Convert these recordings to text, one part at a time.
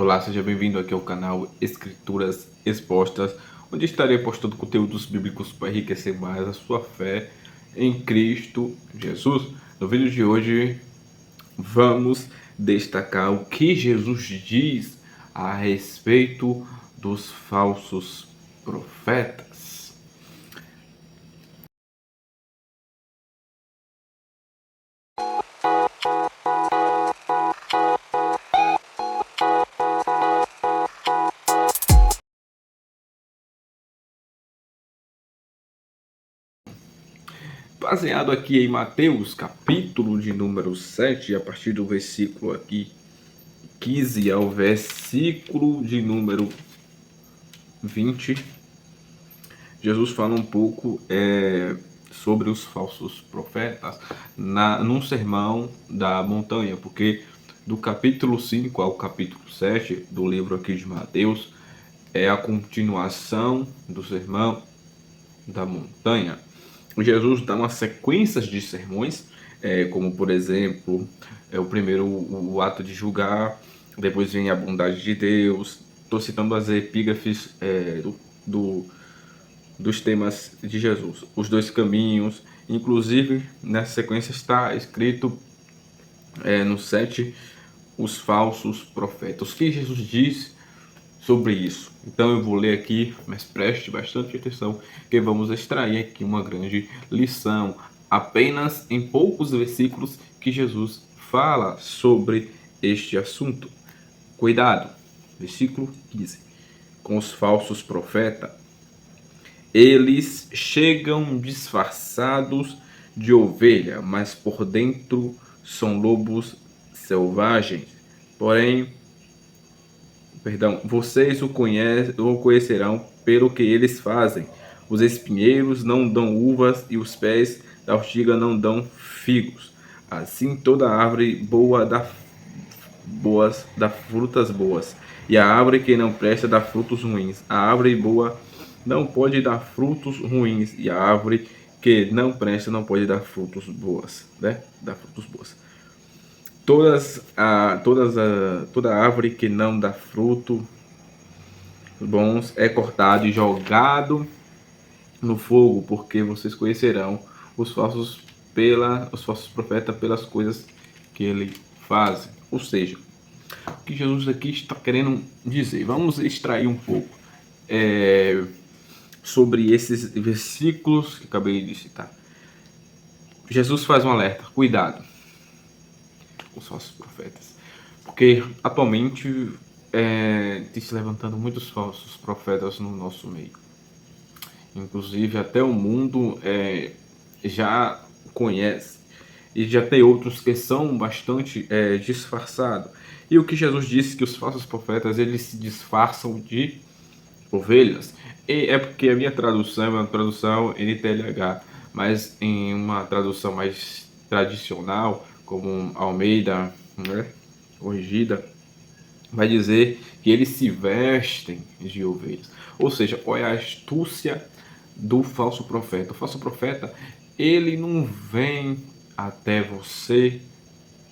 Olá, seja bem-vindo aqui ao canal Escrituras Expostas, onde estarei postando conteúdos bíblicos para enriquecer mais a sua fé em Cristo Jesus. No vídeo de hoje, vamos destacar o que Jesus diz a respeito dos falsos profetas. Baseado aqui em Mateus, capítulo de número 7, a partir do versículo aqui 15 ao versículo de número 20, Jesus fala um pouco sobre os falsos profetas num sermão da montanha, porque do capítulo 5 ao capítulo 7 do livro aqui de Mateus é a continuação do sermão da montanha. Jesus dá uma sequência de sermões, como por exemplo, o primeiro, o ato de julgar, depois vem a bondade de Deus. Estou citando as epígrafes dos temas de Jesus, os dois caminhos. Inclusive, nessa sequência está escrito no 7, os falsos profetas. O que Jesus diz sobre isso? Então eu vou ler aqui, mas preste bastante atenção, que vamos extrair aqui uma grande lição, apenas em poucos versículos que Jesus fala sobre este assunto. Cuidado, versículo 15, com os falsos profetas. Eles chegam disfarçados de ovelha, mas por dentro são lobos selvagens. Vocês o conhecerão pelo que eles fazem. Os espinheiros não dão uvas e os pés da ortiga não dão figos. Assim toda árvore boa dá frutas boas, e a árvore que não presta dá frutos ruins. A árvore boa não pode dar frutos ruins, e a árvore que não presta não pode dar frutos boas, né? Dar frutos boas. Toda árvore que não dá fruto bons é cortado e jogado no fogo, porque vocês conhecerão os falsos profetas pelas coisas que ele faz. Ou seja, o que Jesus aqui está querendo dizer? Vamos extrair um pouco sobre esses versículos que acabei de citar. Jesus faz um alerta: cuidado com os falsos profetas, porque atualmente tem se levantando muitos falsos profetas no nosso meio. Inclusive até o mundo já conhece, e já tem outros que são bastante disfarçados. E o que Jesus disse, que os falsos profetas eles se disfarçam de ovelhas, e é porque a minha tradução é uma tradução NTLH, mas em uma tradução mais tradicional, como Almeida, né, corrigida, vai dizer que eles se vestem de ovelhas. Ou seja, qual é a astúcia do falso profeta? O falso profeta, ele não vem até você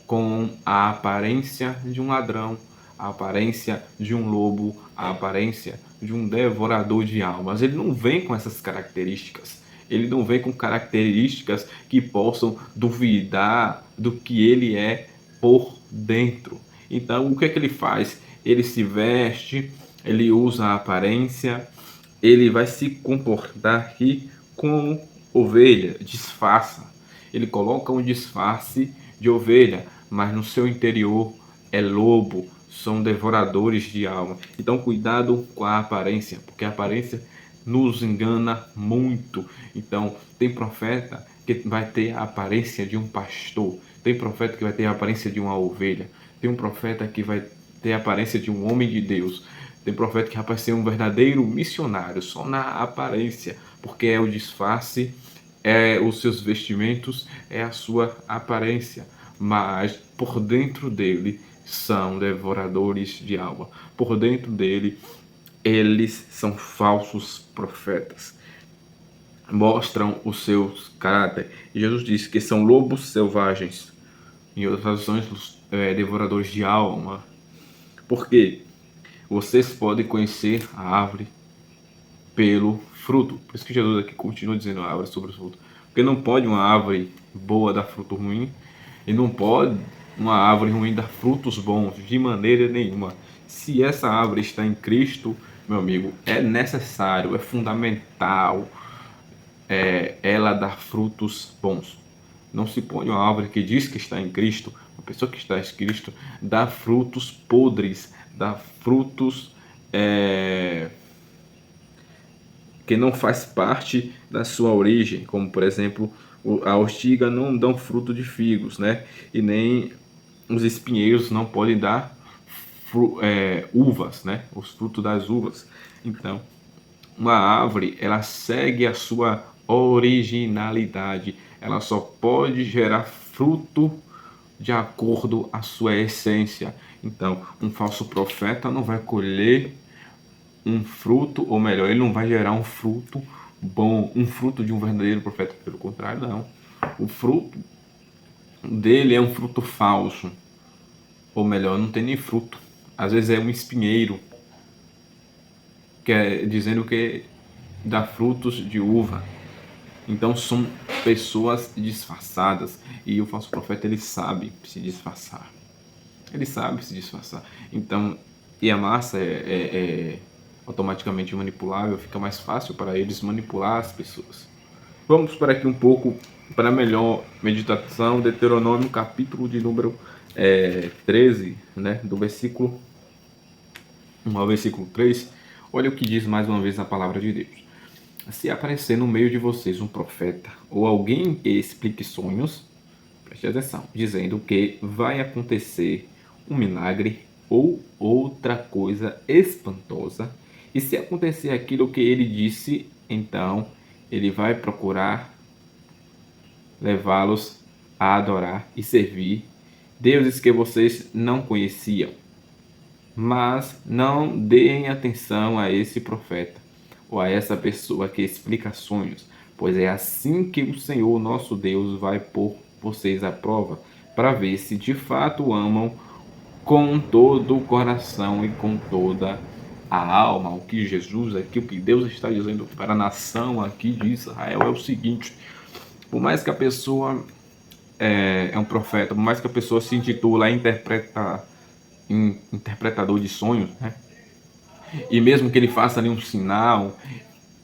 com a aparência de um ladrão, a aparência de um lobo, a aparência de um devorador de almas. Ele não vem com essas características. Ele não vem com características que possam duvidar do que ele é por dentro. Então, o que é que ele faz? Ele se veste, ele usa a aparência, ele vai se comportar aqui como ovelha, disfarça. Ele coloca um disfarce de ovelha, mas no seu interior é lobo, são devoradores de alma. Então cuidado com a aparência, porque a aparência nos engana muito. Então tem profeta que vai ter a aparência de um pastor, tem profeta que vai ter a aparência de uma ovelha, tem um profeta que vai ter a aparência de um homem de Deus, tem profeta que vai ser um verdadeiro missionário, só na aparência, porque é o disfarce, os seus vestimentos, é a sua aparência, mas por dentro dele são devoradores de alma. Por dentro dele, eles são falsos profetas. Mostram os seus caráter. E Jesus disse que são lobos selvagens. Em outras traduções, devoradores de alma. Por quê? Vocês podem conhecer a árvore pelo fruto. Por isso que Jesus aqui continua dizendo a árvore sobre o fruto. Porque não pode uma árvore boa dar fruto ruim, e não pode uma árvore ruim dar frutos bons de maneira nenhuma. Se essa árvore está em Cristo, meu amigo, é necessário, é fundamental ela dar frutos bons. Não se põe uma árvore que diz que está em Cristo, uma pessoa que está em Cristo, dá frutos podres, dá frutos que não faz parte da sua origem, como por exemplo a ortiga não dão fruto de figos, né? E nem os espinheiros não podem dar uvas, né? Os frutos das uvas. Então, uma árvore, ela segue a sua originalidade. Ela só pode gerar fruto de acordo com a sua essência. Então, um falso profeta não vai colher um fruto, ou melhor, ele não vai gerar um fruto bom, um fruto de um verdadeiro profeta. Pelo contrário, não. O fruto dele é um fruto falso, ou melhor, não tem nem fruto. Às vezes é um espinheiro, dizendo que dá frutos de uva. Então são pessoas disfarçadas, e o falso profeta ele sabe se disfarçar. Ele sabe se disfarçar. Então, e a massa é automaticamente manipulável, fica mais fácil para eles manipular as pessoas. Vamos para aqui um pouco para melhor meditação, Deuteronômio capítulo de número 13, né, do versículo 1 ao versículo 3. Olha o que diz mais uma vez a palavra de Deus. Se aparecer no meio de vocês um profeta ou alguém que explique sonhos, preste atenção, dizendo que vai acontecer um milagre ou outra coisa espantosa, e se acontecer aquilo que ele disse, então ele vai procurar levá-los a adorar e servir deuses que vocês não conheciam. Mas não deem atenção a esse profeta ou a essa pessoa que explica sonhos, pois é assim que o Senhor nosso Deus vai pôr vocês à prova, para ver se de fato amam com todo o coração e com toda a alma. O que Jesus aqui, o que Deus está dizendo para a nação aqui de Israel é o seguinte: por mais que a pessoa é um profeta, por mais que a pessoa se intitula interpretador de sonhos, né? E mesmo que ele faça ali um sinal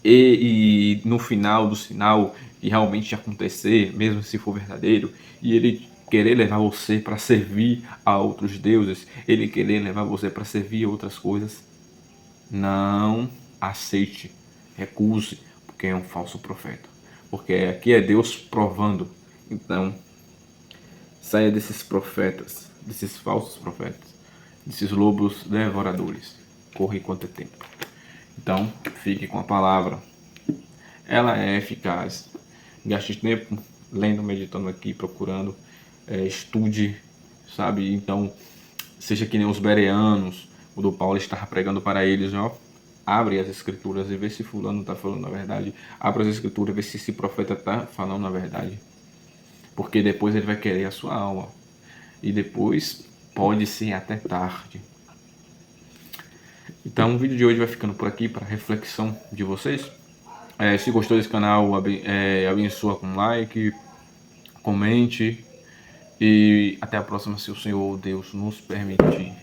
e no final do sinal e realmente acontecer, mesmo se for verdadeiro, e ele querer levar você para servir a outros deuses, ele querer levar você para servir a outras coisas, não aceite, recuse, porque é um falso profeta. Porque aqui é Deus provando. Então, saia desses profetas, desses falsos profetas, desses lobos devoradores. Corra enquanto é tempo. Então, fique com a palavra. Ela é eficaz. Gaste tempo lendo, meditando aqui, procurando. Estude, sabe? Então, seja que nem os bereanos, o do Paulo estava pregando para eles, ó. Abre as escrituras e vê se fulano está falando a verdade. Abre as escrituras e vê se esse profeta está falando a verdade. Porque depois ele vai querer a sua alma. E depois pode ser até tarde. Então o vídeo de hoje vai ficando por aqui para reflexão de vocês. Se gostou desse canal, abençoa com like, comente. E até a próxima, se o Senhor Deus nos permitir.